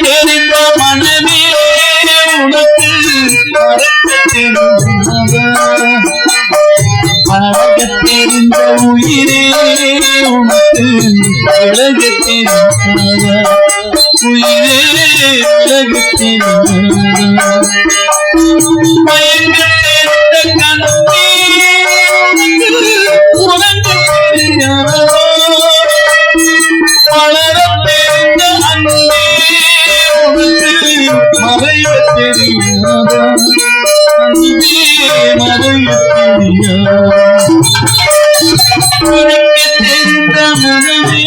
தெரிந்த மனமே உனக்கு பழக தெரிந்த உயிரே உனக்கு பழக தெரிந்த உயிரே பழக தெரிந்த மயங்க தெரிந்த கண்ணே உனக்கு தெரியாதோ வளர தெரிந்த அன்பே உனக்கு மறைய தெரியாதோ அன்பே மறைய தெரியாதோ உனக்கு தெரிந்த மனமே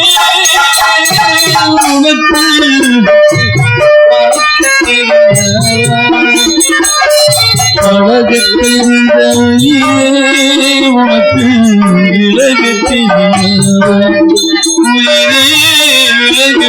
உனக்கு பழக தெரிந்த உயிரே உனக்கு விலக தெரியாதோ உயிரே விலக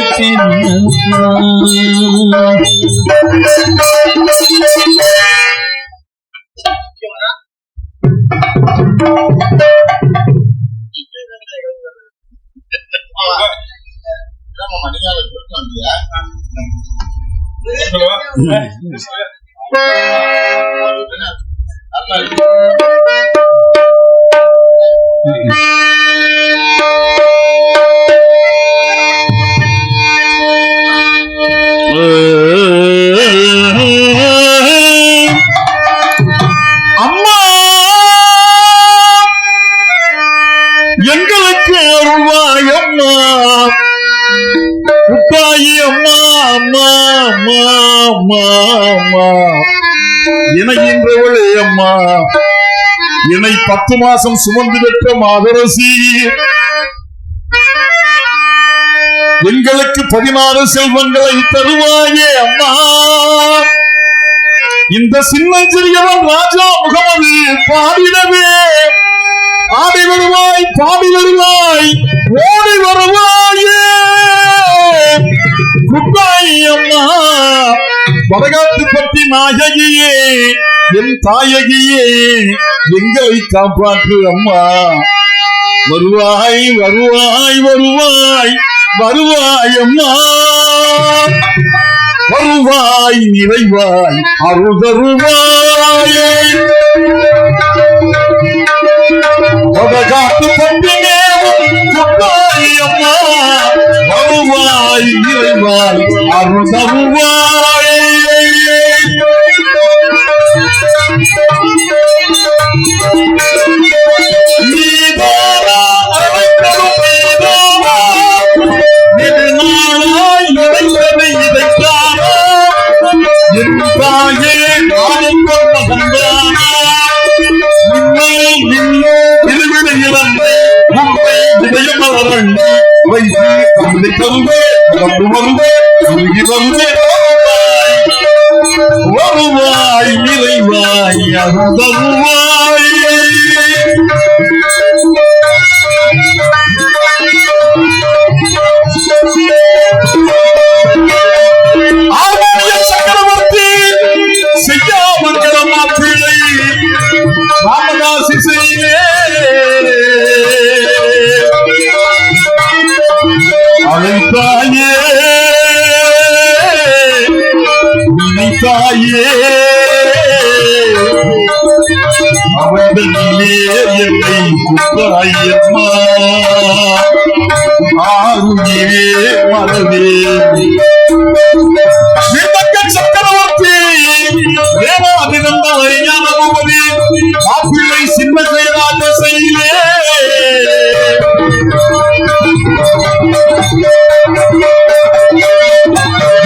அம்மா எங்களுக்கு அருள்வாய் அம்மா உப்பாயி அம்மா அம்மா அம்மா அம்மா அம்மா இணைகின்றவளே அம்மா என்னை 10 மாசம் சுமந்து பெற்ற மாதரசி எங்களுக்கு 16 செல்வங்களை தருவாயே அம்மா இந்த சின்னஞ்சிறியவன் ராஜா முகமது பாடிடவே ஆடி வருவாய் பாடி வருவாய் ஓடி வருவாயே குப்பாயி அம்மா வடகாட்டு பற்றி நாயகியே என் தாயகியே எங்களை காப்பாற்று அம்மா வருவாய் வருவாய் வருவாய் வருவாய் அம்மா வருவாய் நிறைவாய் அருள் தருவாயே வடகாட்டு பற்றினே குப்பாயி அம்மா வருவாய் நிறைவாய் அருள் தருவாயே நீதாரா அழைத்ததும் நீதாரா இது நாளாய் நினைத்தது இதைத்தாரா என் தாயே நானும் கொண்ட சந்தானா இன்னும் இருவிட இறந்து உண்மை விதயமலரன் வைத்து தந்தை தருவே கண்டு வருவே உருகி வருவே வருவாய் நிறைவாய் அருள்வாய் சக்கரவர்த்தி செய்யாமங்கலம் பிள்ளை ராமதாசி செய்வே அழைத்தாயே தாயே அவர்களே என்னை குப்பாயம்மா ஆருயிரே மரவே சக்கரவர்த்தி தேவாதினந்தலை ஞானபூபதி மாப்பிள்ளை சின்ன செயலாக செய்வே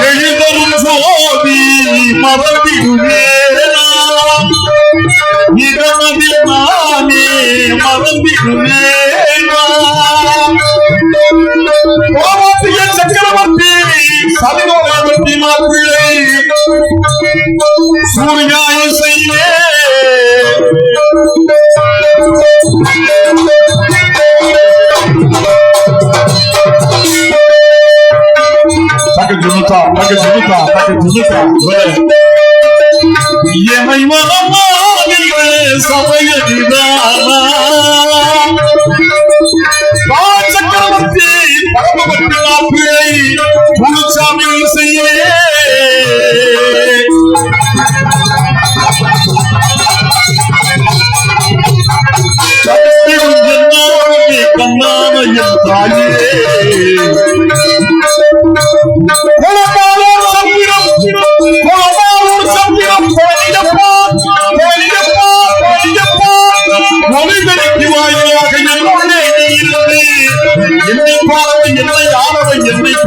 எழுதரும் சோதி மறந்திடுவேனா இடமதில் நானே மறந்திடுவேனா சக்கரவர்த்தி சதிகோரவர்த்தி மாப்பிள்ளை சூர்யாய செய்வே எமை மனமானே சமயதிதானா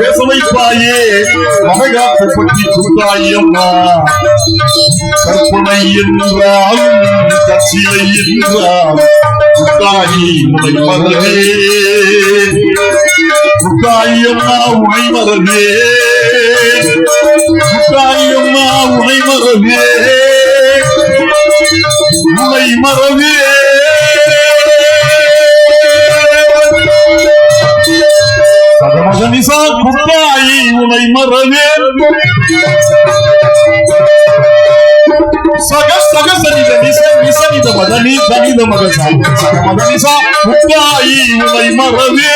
பேச வைப்பாயே மககாத்து பற்றி கொடுத்தாயம்மா. கற்பனை என்றால் கட்சியை என்றால் முத்தாயி உனை மறவே, முத்தாயம்மா உனை மறவே, முத்தாயம்மா உனை மறவே, உனை மறவே. சகமகனிசா குட்டாயி உனை மறவே, சக சக சனித நிச நிசனித மதனி தனித மகசா சகமகனிசா குட்டாயி உனை மறவே.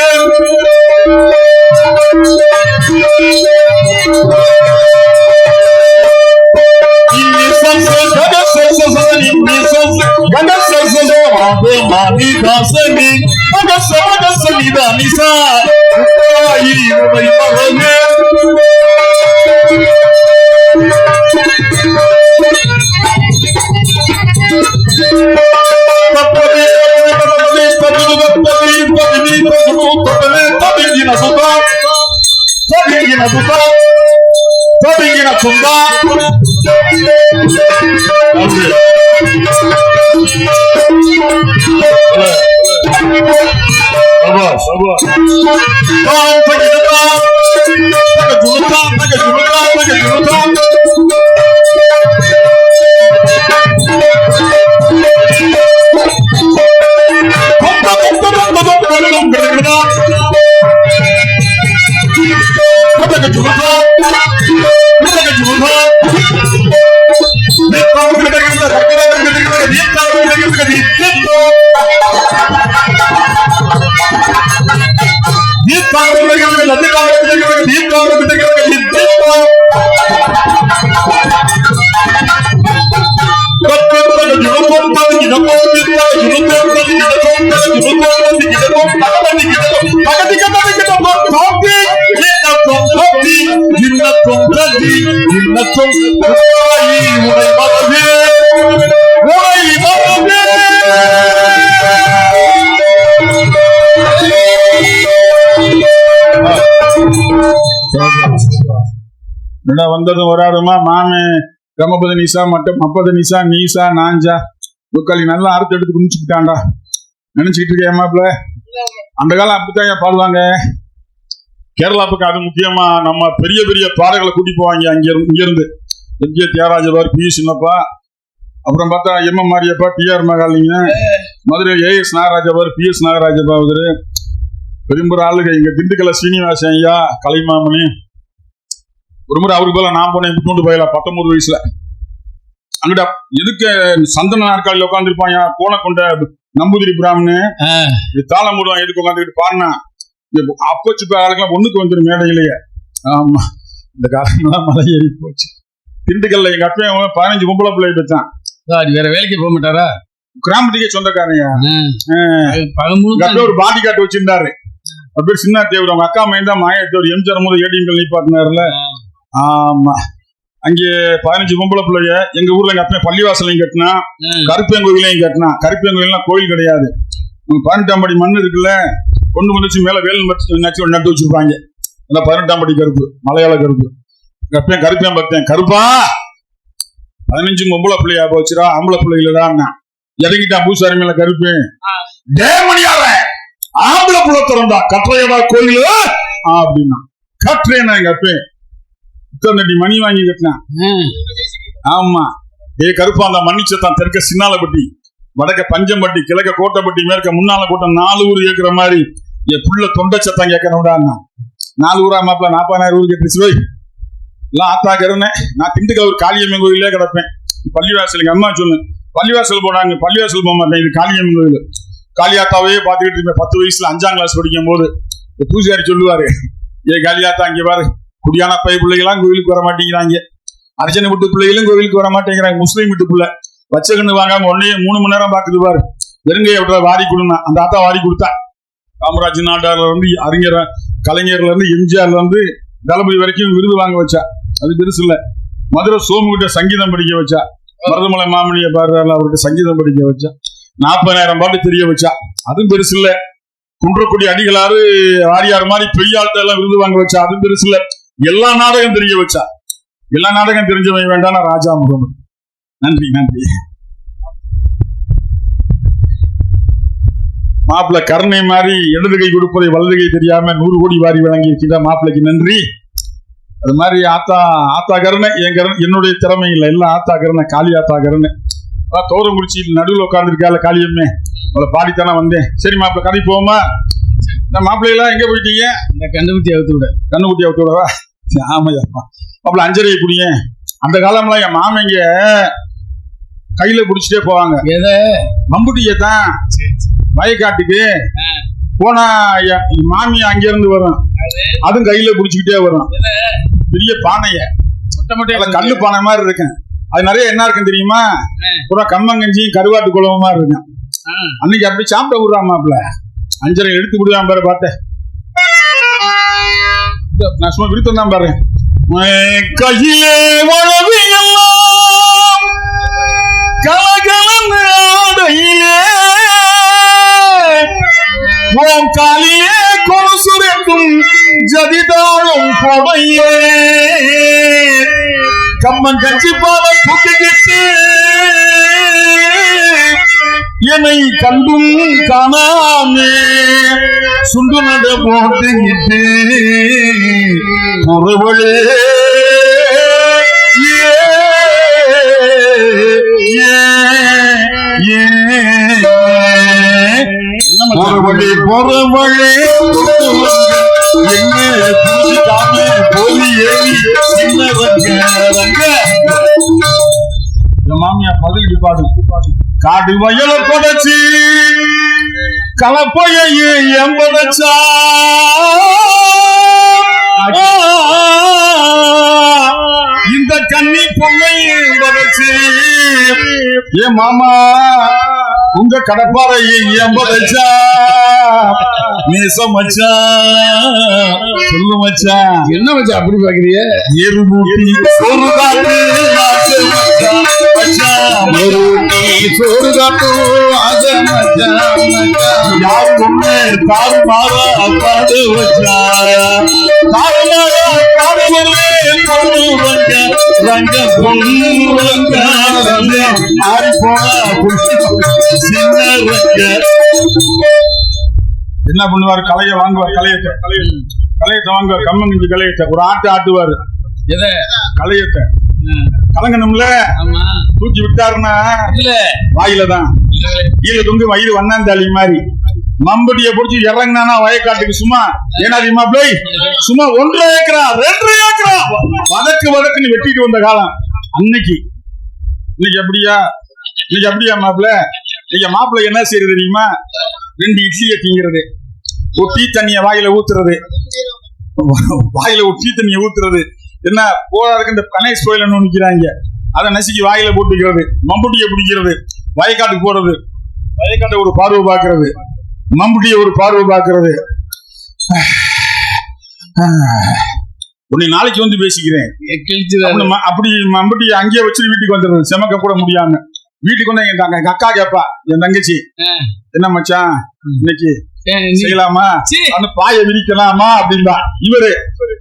வந்ததும் வராதுமா மாமே கமபத நிசா மட்டும் மப்பத நிசா நீசா நாஞ்சா துக்காளி நல்லா அறுத்து எடுத்து குடிச்சுக்கிட்டான்டா நினைச்சுக்கிட்டு இருக்கேன் மாப்பிள்ள. அந்த காலம் அப்படித்தான் பாடுவாங்க கேரளா பக்கம். அது முக்கியமா நம்ம பெரிய பெரிய பாடல்களை கூட்டி போவாங்க இங்கிருந்து. எம்ஜே தியாகராஜபார், பி சின்னப்பா, அப்புறம் பார்த்தா M Mariappa, TR Mahalinga, Madurai AS நாகராஜபார், பி எஸ் நாகராஜபாவதரு, பெரும்புற ஆளுக இங்க திண்டுக்கல்ல சீனிவாசன் ஐயா, கலைமாமணி. ஒரு முறை அவருக்கு போல நான் போனேன் விட்டு போயல 19 வயசுல. அங்கிட்ட எதுக்கு சந்தன நாற்காலியில் உட்காந்துருப்பாங்க கோண கொண்ட நம்பூதிரி பிராமணு தாளம் போடுவான். எதுக்கு உட்காந்துக்கிட்டு பாடினா அப்பச்சு ஆளுக்கெல்லாம் ஒண்ணுக்கு வந்துடும் மேடையிலேயே. ஆமா, இந்த காலம்லாம் மலை ஏறி போச்சு. திண்டுக்கல்ல எங்க அப்பையும் 15 பொம்பளை பிள்ளை பெற்றான். வேற வேலைக்கு போக மாட்டாரா? கிராமத்துக்கே சொந்தக்காரங்க. ஒரு பாடி காட்டு வச்சிருந்தாரு. அப்படி சின்ன தேவர் அவங்க அக்கா மைந்தா மாயத்தேவர் எம்ஜிஆர் முதல் ஏடிஎம் நிப்பாட்டினார்ல. ஆமா, அங்கே 15 பொம்பளை பிள்ளைய. எங்க ஊர்ல எங்க அப்பையும் பள்ளிவாசலையும் கட்டினா, கருப்பேங்கோயிலையும் கட்டினா. கருப்பேங்கோயிலாம் கோயில் கிடையாது, 18ஆம் படி மண் இருக்குல்ல, கொண்டு வந்துச்சு மேல வேல் நட்டு வச்சிருப்பாங்க. அதான் 18ஆம் படி கருப்பு, மலையாள கருப்பு. அப்பையும் கருப்பேன் பார்த்தேன். கருப்பா 15 பொம்பளை பிள்ளையா போச்சுரா, ஆம்பளை பிள்ளைகளதான் இறங்கிட்டான் பூசாரி மேல கருப்பு. தேமணியார ஆம்பளை புள்ள திறந்தா கற்றையடா கோயிலு அப்படின்னா. கற்றேனா எங்க அப்பேன் இத்தனை மணி வாங்கி கட்டினான். ஆமா, கருப்பா அந்த மன்னிச்சத்தான் தெற்க சின்னாலப்பட்டி, வடக்க பஞ்சம்பட்டி, கிழக்க கோட்டைப்பட்டி, மேற்க முன்னால கோட்டம் 4 ஊர் கேட்கிற மாதிரி என் புள்ள தொண்டை சத்தம் கேட்கணும்டா. 4 ஊரா மாப்பிள்ள 40,000 ஊருக்கு எப்படி போய் எல்லாம் ஆத்தா கருனேன். நான் திண்டுக்கல் ஒரு காளியம்மன் கோயிலே கிடப்பேன். பள்ளிவாசல் எங்க அம்மா சொல்லு, பள்ளிவாசல் போனாங்க. பள்ளிவாசல் போக மாட்டேன், இது காளியம்மன் கோயில். காளியாத்தாவே பார்த்துக்கிட்டு இருப்பேன். 10 வயசுல 5ஆம் கிளாஸ் படிக்கும் போது பூஜாரி சொல்லுவாரு, காளியாத்தா அங்கே பாரு, குடியான பை பிள்ளைகளாம் கோயிலுக்கு வர மாட்டேங்கிறாங்க, அர்ச்சனை விட்டு பிள்ளைகளும் கோயிலுக்கு வர மாட்டேங்கிறாங்க, முஸ்லீம் வீட்டு பிள்ளை வச்ச கண்ணு வாங்காம உடனே 3 மணி நேரம் பாக்குது பாரு, வெறுங்கைய விட வாரி கொடுனா. அந்த ஆத்தா வாரி கொடுத்தா. காமராஜ் நாட்டார்ல இருந்து அறிஞர் கலைஞர்ல இருந்து எம்ஜிஆர்ல இருந்து தளபதி வரைக்கும் விருது வாங்க வச்சா. அது பெருசு இல்ல. மதுரை சோமுகிட்ட சங்கீதம் படிக்க வச்சா. மருதமலை மாமணிய பாடுறாரு, அவர்கிட்ட சங்கீதம் படிக்க வச்சா. 40,000 பாட்டு தெரிய வச்சா. அதுவும் பெருசு இல்ல. குன்றக்குடி அடிகளாறு ஆரியார் மாதிரி பெரியாள்கிட்ட எல்லாம் விருது வாங்க வச்சா. அது பெருசுல எல்லா நாடகம் தெரிய வச்சா. எல்லா நாடகம் தெரிஞ்சவங்க வேண்டாம் ராஜா முகமது. நன்றி நன்றி. மாப்பிள்ள கருணை மாதிரி இடது கை கொடுப்பதை வலது கை தெரியாம 100 கோடி வாரி வழங்கி இருக்கின்ற மாப்பிள்ளைக்கு நன்றி. அது மாதிரி ஆத்தா கருணை என் கருணை, என்னுடைய திறமை இல்லை, எல்லாம் ஆத்தா கருணை, காளி ஆத்தா கருணை. தோரங்குறிச்சி நடுவில் உட்காந்துருக்கால காளியம்மே, அவளை பாடித்தானே வந்தேன். சரி மாப்பிள்ள கதை போவோமா? இந்த மாப்பிள்ளையெல்லாம் எங்க போயிட்டீங்க? இந்த கண்ணுக்குட்டி அவுத்து விட. கண்ணுக்குட்டி அவுத்து விடவா? ஆமையா மாப்பிள்ள அஞ்சரையை குடிங்க. அந்த காலம்லாம் என் மாமங்க கையில புடிச்சிட்டே போவாங்க. எதை? மம்புட்டியத்தான். வயக்காட்டுக்கு போனா மாமி அங்க இருந்து வரும், அதுவும் கையில புடிச்சுக்கிட்டே வரும். பெரிய பானைய கல்லு பானை மாதிரி இருக்கேன். அது நிறைய என்ன இருக்குன்னு தெரியுமா? பூரா கம்மங்கஞ்சியும் கருவாட்டு குழம்பு மாதிரி இருக்கும். அன்னைக்கு அப்படி சாப்பிட விடுறாமாப்ல. அஞ்சரை எடுத்து விடுவான் பாரு. பார்த்தேன் நான் சும்மா விருத்தம் தான் பாரு. கையிலே வளவியெல்லாம் கலகலந்த ஆடையிலே ஓம் காலியே கொலுசுரைக்கும் ஜதிதாழும் கொடையே கம்மன் கஞ்சி பால தூக்கிக்கிட்டு என்னை கண்டும் காணாமே சுண்டு நட போட்டுக்கிட்டு ஒருவளே ஒருவழி பொறவழே என்ன புரிஞ்சுக்காம போலி ஏறி சின்ன ரங்க மாமியா பதிலுக்கு பாடு. காடு வயல கொடைச்சி கலப்பையை எம்படைச்சா இந்த கன்னி பொம்மை படைச்சு ஏ மாமா உங்க கடப்பாறையை எம்படைச்சா நேசம் மச்சா சொல்லு மச்சா. என்ன மச்சா அப்படி பாக்குறிய? எருமூட்டி சோறு காட்டு சோறு காட்டும் ஆசை மச்சா. யாரு ஒண்ணு தாறு மாறா பாடு வச்சா தாறு மாறா பாடு ரங்க ரங்க பொங்க மாறி போனா சின்ன ரங்க. என்ன பண்ணுவாரு? கலையை வாங்குவார். கலையத்தை வாங்குவார். கம்மங்கஞ்சி கலையத்தை ஒரு ஆட்டுவாரு. எதை? கலையத்தை கலங்கணும்ல. தூக்கி விட்டாருன்னா வாயில தான் கீழே தொங்கு வயிறு வண்ணாந்தாளி மாதிரி. மம்பட்டிய பிடிச்சி இறங்கினா வயக்காட்டுக்கு சும்மா ஏன்னா போய் சும்மா 1.5 ஏக்கரா 2 ஏக்கரா வதக்குன்னு வெட்டிட்டு வந்த காலம் அன்னைக்கு. இன்னைக்கு அப்படியா? இன்னைக்கு அப்படியா மாப்பிள்ள? நீங்க மாப்பிள்ள என்ன செய்யறது தெரியுமா? 2 இட்லியை திங்கிறது, ஒரு டீ தண்ணிய வாயில ஊத்துறது, என்ன போறதுக்கு இந்த கணேஷ் கோயில நிக்கிறாங்க, அதை நசுக்கி வாயில போட்டுக்கிறது, மம்புட்டியை பிடிக்கிறது, வயக்காட்டுக்கு போறது, வயக்காட்டை ஒரு பார்வை பார்க்கறது, மம்புட்டியை ஒரு பார்வை பார்க்கறது. உன்னை நாளைக்கு வந்து பேசிக்கிறேன். அப்படி மம்புட்டியை அங்கேயே வச்சு வீட்டுக்கு வந்துடுறது, செமக்க கூட முடியாம. வீட்டுக்கு வந்து எங்க அக்கா கேப்பா, என் தங்கச்சி, என்ன மச்சான் இன்னைக்கு செய்யலாமா, அந்த பாய விரிக்கலாமா அப்படின்பா. இவரு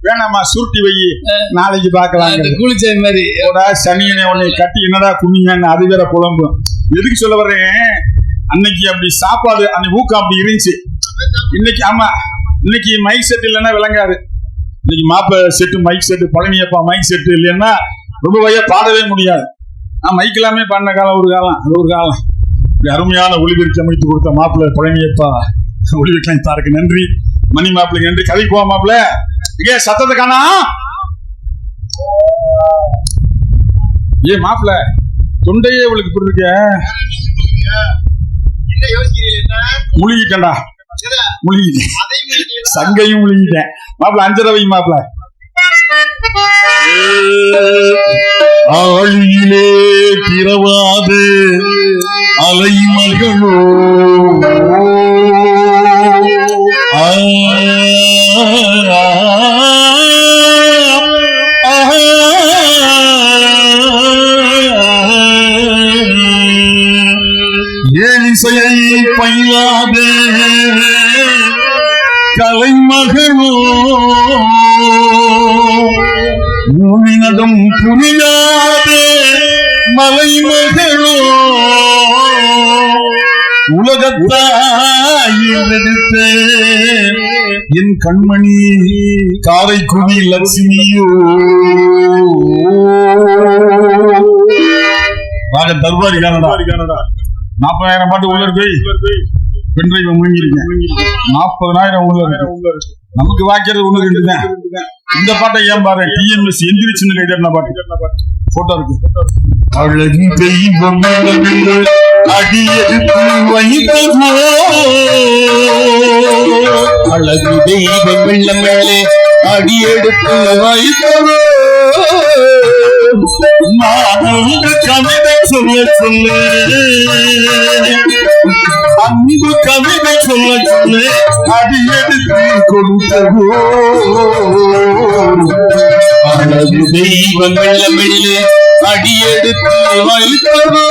வேணாமா சுருட்டி வை, நாளைக்கு பாக்கலாம். குளிச்ச மாதிரி சனியனை உன்னை கட்டி என்னடா குனிங்கன்னு அது வேற புலம்பும். எதுக்கு சொல்ல வர்றேன்? அன்னைக்கு அப்படி சாப்பாடு அந்த ஊக்கம் அப்படி இருந்துச்சு. இன்னைக்கு ஆமா, இன்னைக்கு மைக் செட் இல்லைன்னா விளங்காது. இன்னைக்கு மாப்ப set mike set, Palaniappa mike set இல்லைன்னா ரொம்ப வகையா பாடவே முடியாது. மைக் எல்லாமே பாடின காலம் ஒரு காலம், அது ஒரு காலம். அருமையான ஒளிபெருக்கி அமைத்து கொடுத்த மாப்பிள்ள பழனியப்பா ஒளிபெருக்கலாம் தாருக்கு நன்றி. மணி மாப்பிள்ளைக்கு நன்றி. கதை போவா மாப்பிள்ள இங்கே சத்தத்தை காணா. ஏ மாப்பிள்ள தொண்டையே உங்களுக்கு இப்படி இருக்க, முழுகிட்டேன்டா, முழுகிட்டேன், சங்கையும் முழுகிட்டேன். மாப்பிள்ள 5 ரூபாய் மாப்பிள்ள. ஆழியிலே திரவாது அலைமல்களோ ஏழிசையை பயிலாது கலைமகளோ பூமினதும் புரியாதே மலைமகளோ உலகத்தாயில் எடுத்த என் கண்மணி காரைக்குடி லட்சுமியோ ராஜ தர்பாரி கனடா 40,000 பாட்டு உள்ள இருக்கு பெண்ட்ரைவ் முழுங்கிருக்கேன் 40,000 உள்ள இருக்கு நமக்கு வாக்கிறது ஒண்ணு ரெண்டு தான் இந்த பாட்டை ஏன் பாரு டிஎம்எஸ் எந்திரிச்சுன்னு கைதட்டின பாட்டு போட்டோ இருக்கு அழகு தெய்வம் அடியெடுத்து வைத்ததோ அழகு தெய்வம் வெள்ளமேலே அடியெடுத்து வைத்ததோ நான் கவிதை சொல்ல அன்பு கவிதை சொல்ல அடியெடுத்து கொடுத்ததோ அழகு தெய்வம் வெள்ளமேலே அடியெடுத்து வைத்ததோ